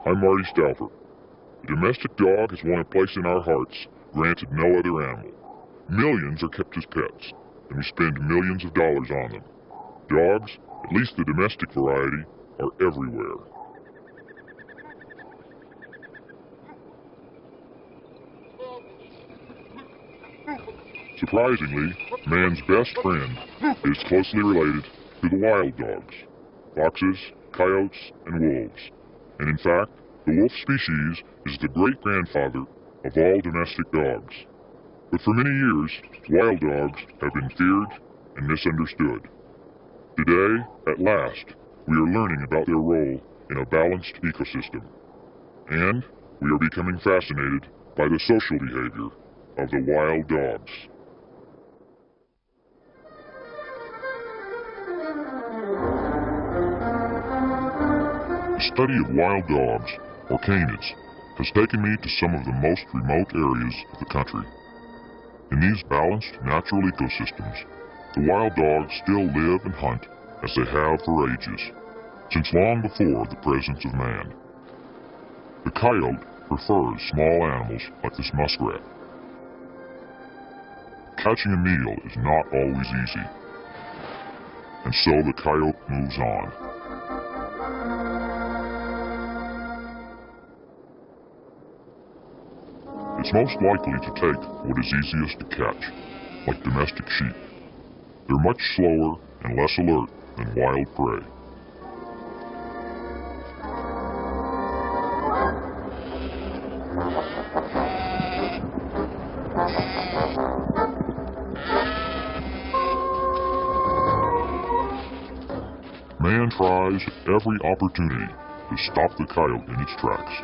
I'm Marty Stauffer. The domestic dog has won a place in our hearts, granted no other animal. Millions are kept as pets, and we spend millions of dollars on them. Dogs, at least the domestic variety, are everywhere. Surprisingly, man's best friend is closely related to the wild dogs, foxes, coyotes, and wolves. And in fact, the wolf species is the great-grandfather of all domestic dogs. But for many years, wild dogs have been feared and misunderstood. Today, at last, we are learning about their role in a balanced ecosystem. And we are becoming fascinated by the social behavior of the wild dogs. The study of wild dogs, or canids, has taken me to some of the most remote areas of the country. In these balanced natural ecosystems, the wild dogs still live and hunt as they have for ages, since long before the presence of man. The coyote prefers small animals like this muskrat. Catching a meal is not always easy, and so the coyote moves on. It's most likely to take what is easiest to catch, like domestic sheep. They're much slower and less alert than wild prey. Man tries every opportunity to stop the coyote in its tracks.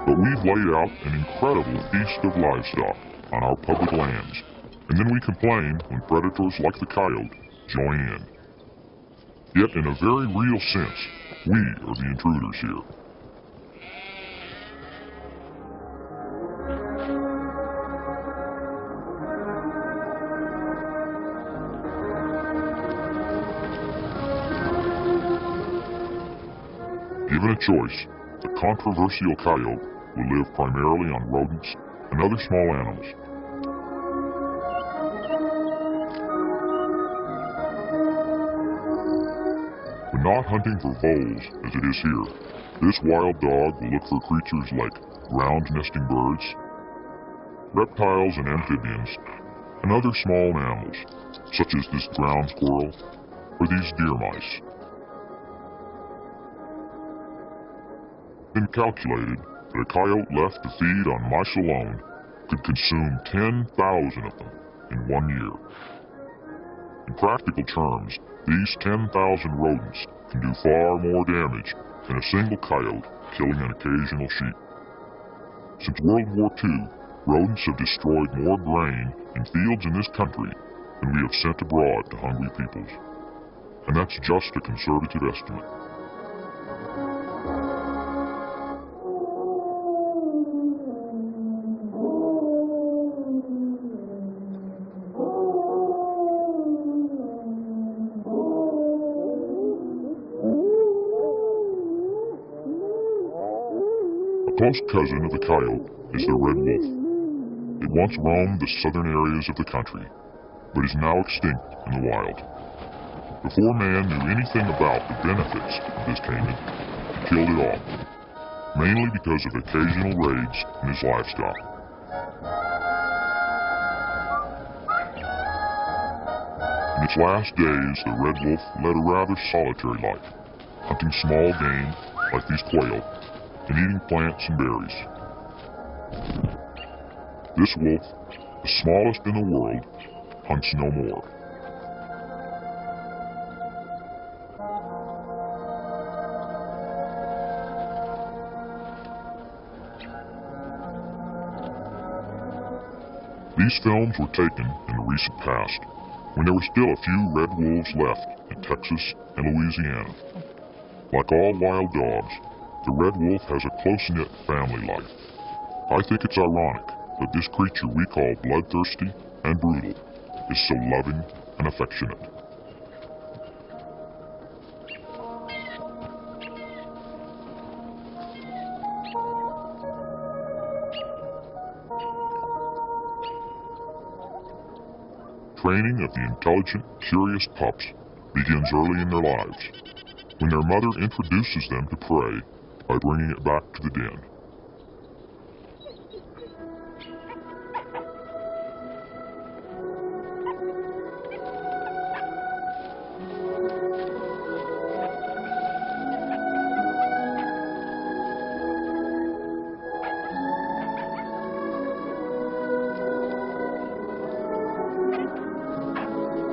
But we've laid out an incredible feast of livestock on our public lands, and then we complain when predators like the coyote join in. Yet in a very real sense, we are the intruders here. Given a choice, the controversial coyote will live primarily on rodents and other small animals. When not hunting for voles, as it is here, this wild dog will look for creatures like ground-nesting birds, reptiles and amphibians, and other small mammals, such as this ground squirrel or these deer mice. It's been calculated that a coyote left to feed on mice alone could consume 10,000 of them in 1 year. In practical terms, these 10,000 rodents can do far more damage than a single coyote killing an occasional sheep. Since World War II, rodents have destroyed more grain in fields in this country than we have sent abroad to hungry peoples. And that's just a conservative estimate. A close cousin of the coyote is the red wolf. It once roamed the southern areas of the country, but is now extinct in the wild. Before man knew anything about the benefits of this canid, he killed it off, mainly because of occasional raids on his livestock. In its last days, the red wolf led a rather solitary life, hunting small game like these quail, and eating plants and berries. This wolf, the smallest in the world, hunts no more. These films were taken in the recent past, when there were still a few red wolves left in Texas and Louisiana. Like all wild dogs, the red wolf has a close-knit family life. I think it's ironic that this creature we call bloodthirsty and brutal is so loving and affectionate. training of the intelligent, curious pups begins early in their lives, when their mother introduces them to prey by bringing it back to the den.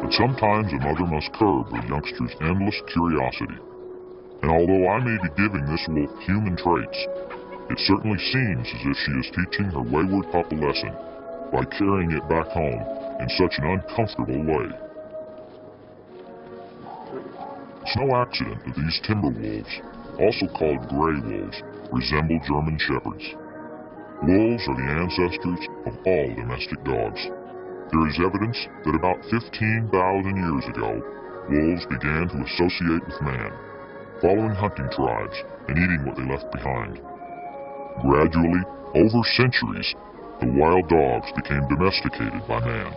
But sometimes a mother must curb her youngster's endless curiosity. And although I may be giving this wolf human traits, it certainly seems as if she is teaching her wayward pup a lesson by carrying it back home in such an uncomfortable way. It's no accident that these timber wolves, also called gray wolves, resemble German shepherds. Wolves are the ancestors of all domestic dogs. There is evidence that about 15,000 years ago, wolves began to associate with man, following hunting tribes and eating what they left behind. Gradually, over centuries, the wild dogs became domesticated by man.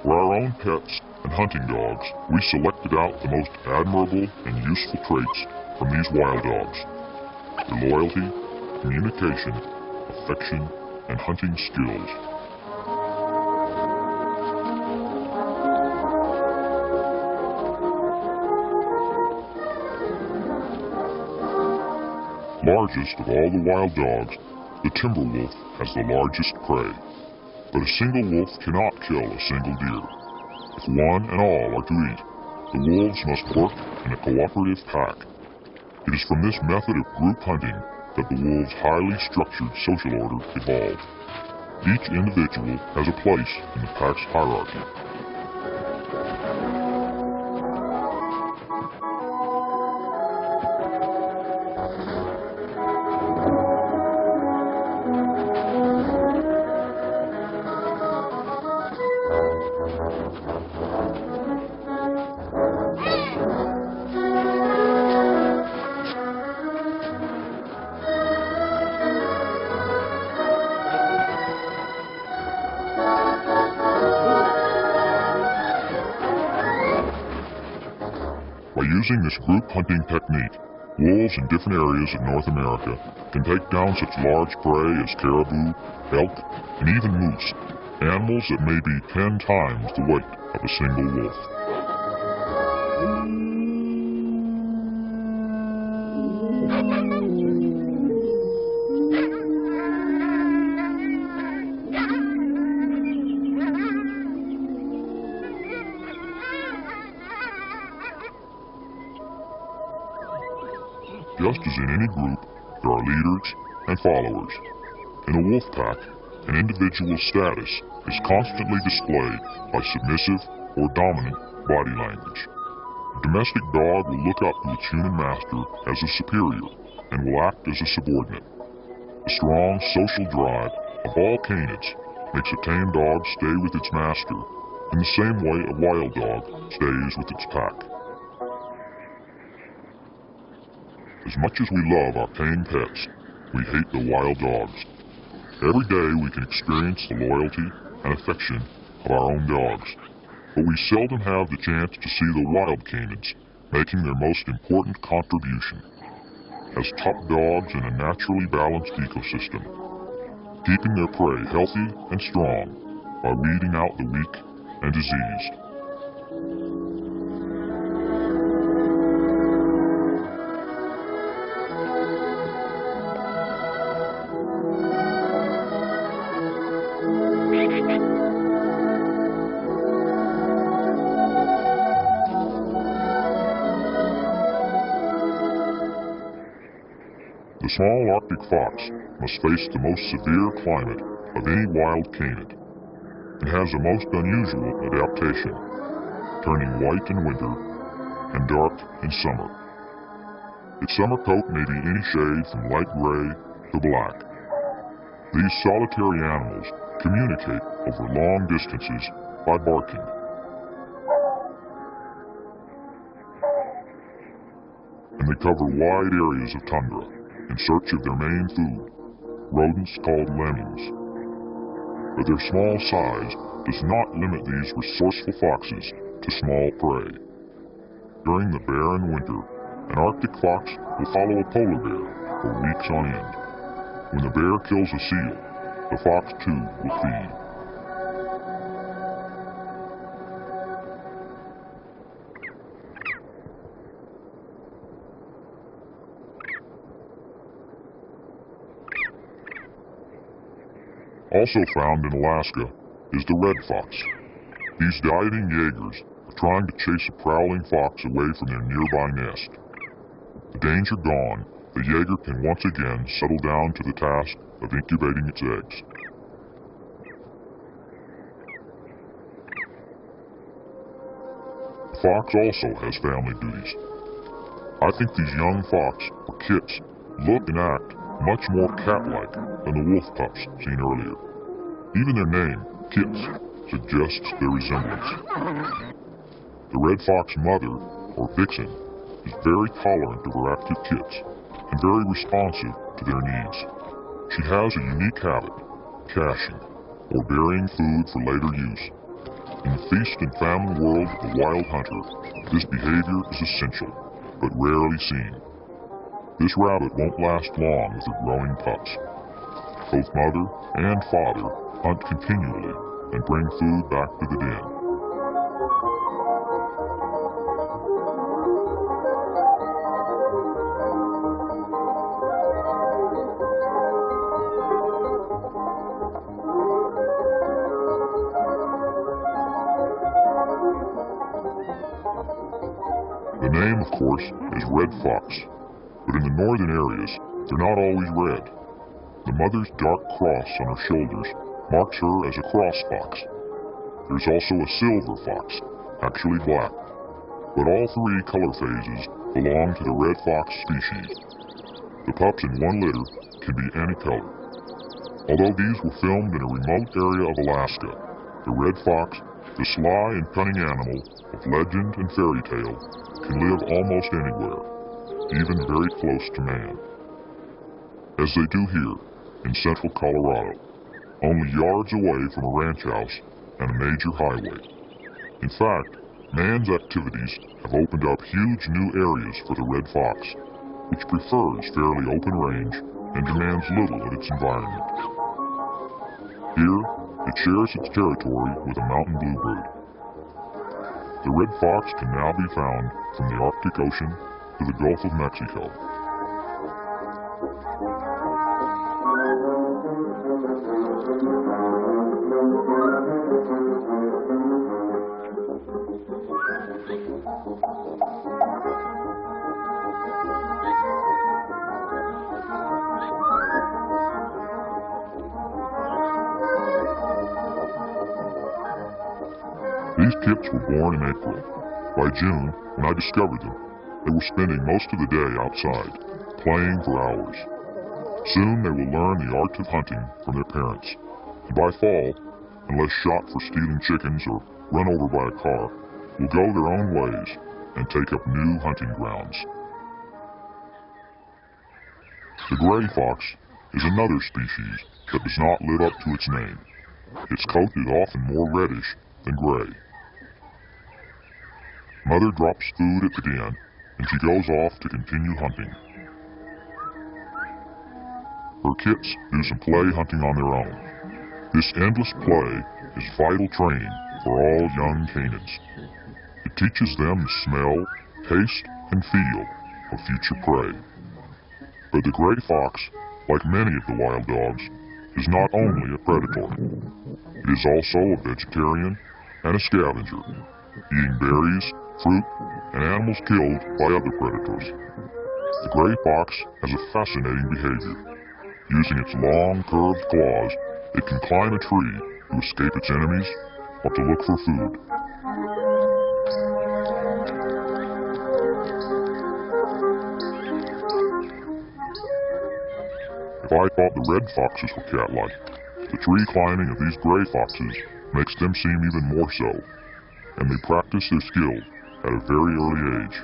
For our own pets and hunting dogs, we selected out the most admirable and useful traits from these wild dogs: their loyalty, communication, affection, and hunting skills. Largest of all the wild dogs, the timber wolf has the largest prey. But a single wolf cannot kill a single deer. If one and all are to eat, the wolves must work in a cooperative pack. It is from this method of group hunting that the wolves' highly structured social order evolved. Each individual has a place in the pack's hierarchy. By using this group hunting technique, wolves in different areas of North America can take down such large prey as caribou, elk, and even moose, animals that may be 10 times the weight of a single wolf. Just as in any group, there are leaders and followers. In a wolf pack, an individual's status is constantly displayed by submissive or dominant body language. A domestic dog will look up to its human master as a superior and will act as a subordinate. The strong social drive of all canids makes a tame dog stay with its master in the same way a wild dog stays with its pack. As much as we love our tame pets, we hate the wild dogs. Every day we can experience the loyalty and affection of our own dogs, but we seldom have the chance to see the wild canids making their most important contribution as top dogs in a naturally balanced ecosystem, keeping their prey healthy and strong by weeding out the weak and diseased. The small Arctic fox must face the most severe climate of any wild canid, and has a most unusual adaptation, turning white in winter and dark in summer. Its summer coat may be any shade from light gray to black. These solitary animals communicate over long distances by barking. And they cover wide areas of tundra in search of their main food, rodents called lemmings. but their small size does not limit these resourceful foxes to small prey. During the barren winter, an Arctic fox will follow a polar bear for weeks on end. When the bear kills a seal, the fox too will feed. Also found in Alaska is the red fox. These dieting Jaegers are trying to chase a prowling fox away from their nearby nest. The danger gone, the Jaeger can once again settle down to the task of incubating its eggs. The fox also has family duties. I think these young fox, or kits, look and act much more cat-like than the wolf pups seen earlier. Even their name, Kits, suggests their resemblance. The red fox mother, or vixen, is very tolerant of her active kits and very responsive to their needs. She has a unique habit, caching, or burying food for later use. In the feast and famine world of the wild hunter, this behavior is essential, but rarely seen. This rabbit won't last long with her growing pups. Both mother and father hunt continually and bring food back to the den. The name, of course, is red fox, but in the northern areas, they're not always red. The mother's dark cross on her shoulders marks her as a cross fox. There's also a silver fox, actually black, but all three color phases belong to the red fox species. The pups in one litter can be any color. Although these were filmed in a remote area of Alaska, the red fox, the sly and cunning animal of legend and fairy tale, can live almost anywhere, even very close to man. As they do here, in central Colorado, only yards away from a ranch house and a major highway. In fact, man's activities have opened up huge new areas for the red fox, which prefers fairly open range and demands little of its environment. Here, it shares its territory with a mountain bluebird. The red fox can now be found from the Arctic Ocean to the Gulf of Mexico. These kits were born in April. By June, when I discovered them, they were spending most of the day outside, playing for hours. Soon they will learn the art of hunting from their parents, and by fall, unless shot for stealing chickens or run over by a car, will go their own ways and take up new hunting grounds. The gray fox is another species that does not live up to its name. Its coat is often more reddish than gray. Mother drops food at the den, and she goes off to continue hunting. Her kits do some play hunting on their own. This endless play is vital training for all young canids. It teaches them to smell, taste, and feel of future prey. But the gray fox, like many of the wild dogs, is not only a predator. It is also a vegetarian and a scavenger, eating berries, fruit, and animals killed by other predators. The gray fox has a fascinating behavior. Using its long, curved claws, it can climb a tree to escape its enemies or to look for food. If I thought the red foxes were cat-like, the tree climbing of these gray foxes makes them seem even more so, and they practice their skill at a very early age.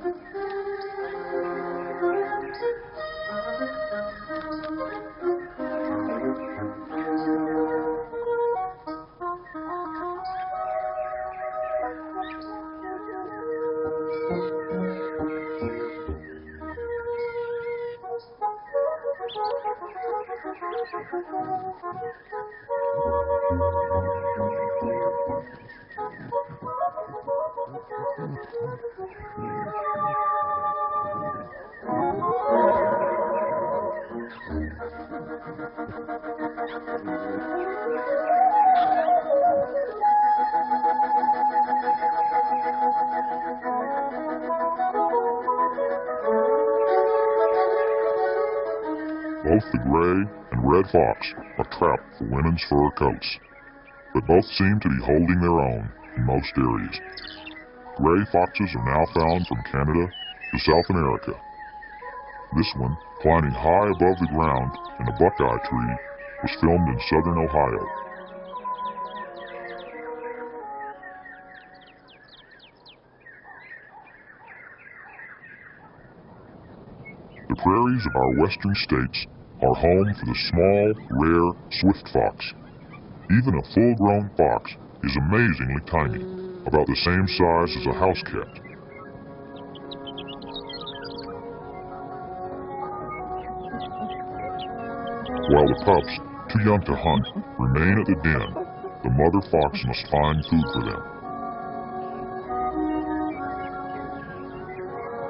Both the gray and red fox are trapped for women's fur coats, but both seem to be holding their own in most areas. Gray foxes are now found from Canada to South America. This one, climbing high above the ground in a buckeye tree, was filmed in southern Ohio. The prairies of our western states are home for the small, rare swift fox. Even a full-grown fox is amazingly tiny, about the same size as a house cat. While the pups, too young to hunt, remain at the den, the mother fox must find food for them.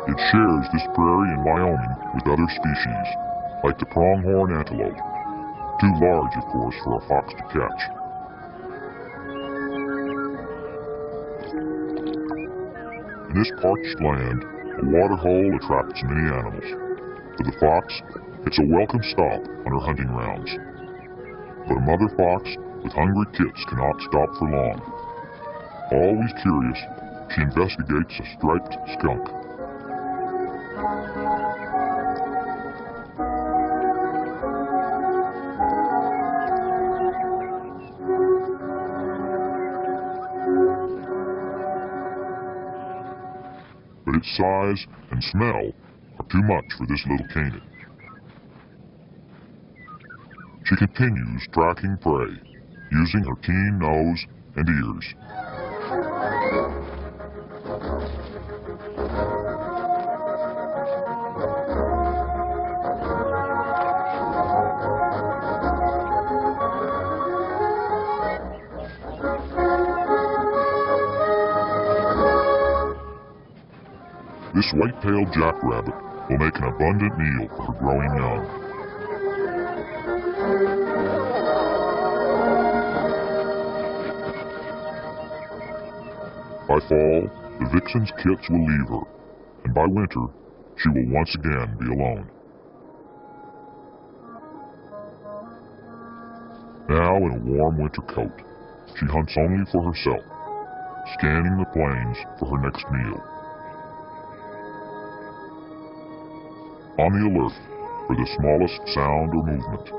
It shares this prairie in Wyoming with other species, like the pronghorn antelope, too large, of course, for a fox to catch. In this parched land, a water hole attracts many animals. For the fox, it's a welcome stop on her hunting rounds. But a mother fox with hungry kits cannot stop for long. Always curious, she investigates a striped skunk. But its size and smell are too much for this little canid. She continues tracking prey, using her keen nose and ears. This white-tailed jackrabbit will make an abundant meal for her growing young. By fall, the vixen's kits will leave her, and by winter, she will once again be alone. Now in a warm winter coat, she hunts only for herself, scanning the plains for her next meal. On the alert for the smallest sound or movement.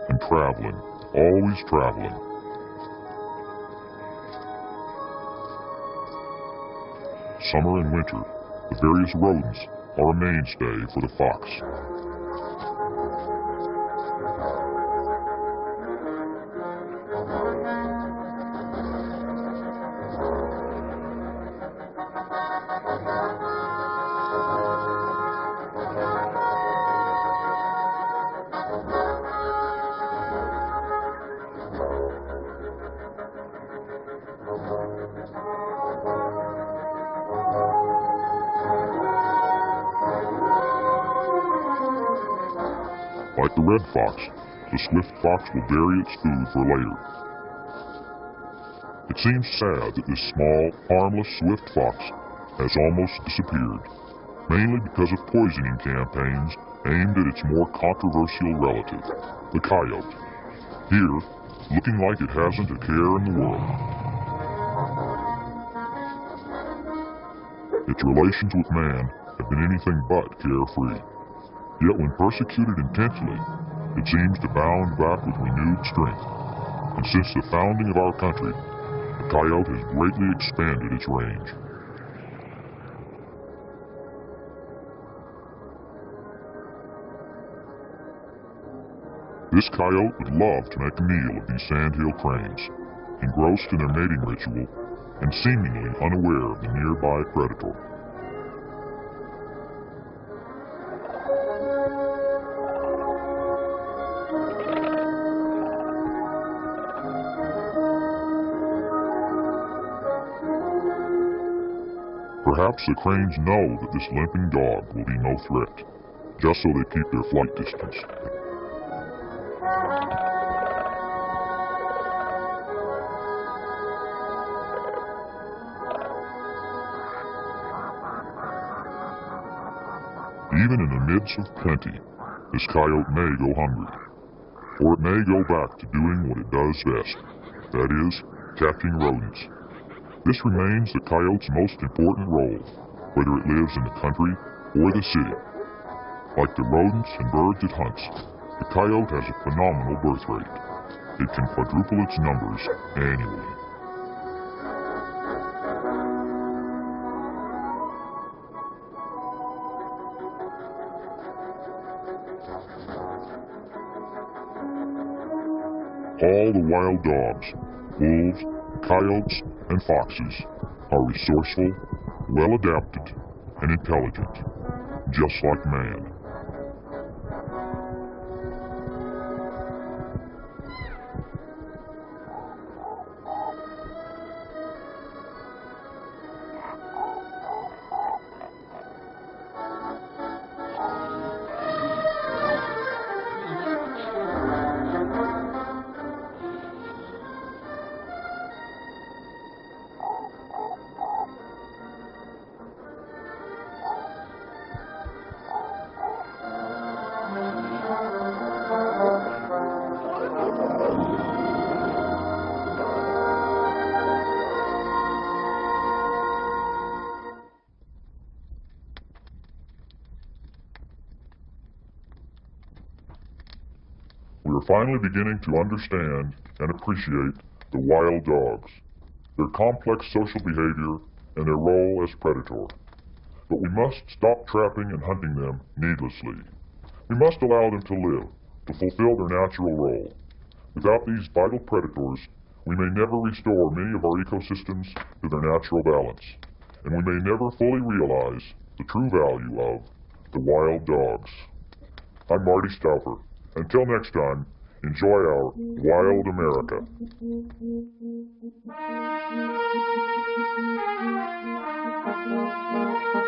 And traveling, always traveling. Summer and winter, the various rodents are a mainstay for the fox. Like the red fox, the swift fox will bury its food for later. It seems sad that this small, harmless swift fox has almost disappeared, mainly because of poisoning campaigns aimed at its more controversial relative, the coyote. Here, looking like it hasn't a care in the world. Its relations with man have been anything but carefree. Yet when persecuted intensely, it seems to bound back with renewed strength. And since the founding of our country, the coyote has greatly expanded its range. This coyote would love to make a meal of these sandhill cranes, engrossed in their mating ritual and seemingly unaware of the nearby predator. Perhaps the cranes know that this limping dog will be no threat, just so they keep their flight distance. Even in the midst of plenty, this coyote may go hungry, or it may go back to doing what it does best, that is, catching rodents. This remains the coyote's most important role, whether it lives in the country or the city. Like the rodents and birds it hunts, the coyote has a phenomenal birth rate. It can quadruple its numbers annually. All the wild dogs, wolves, coyotes, and foxes are resourceful, well-adapted, and intelligent, just like man. We are finally beginning to understand and appreciate the wild dogs, their complex social behavior, and their role as predator. But we must stop trapping and hunting them needlessly. We must allow them to live, to fulfill their natural role. Without these vital predators, we may never restore many of our ecosystems to their natural balance, and we may never fully realize the true value of the wild dogs. I'm Marty Stauffer. Until next time, enjoy our wild America.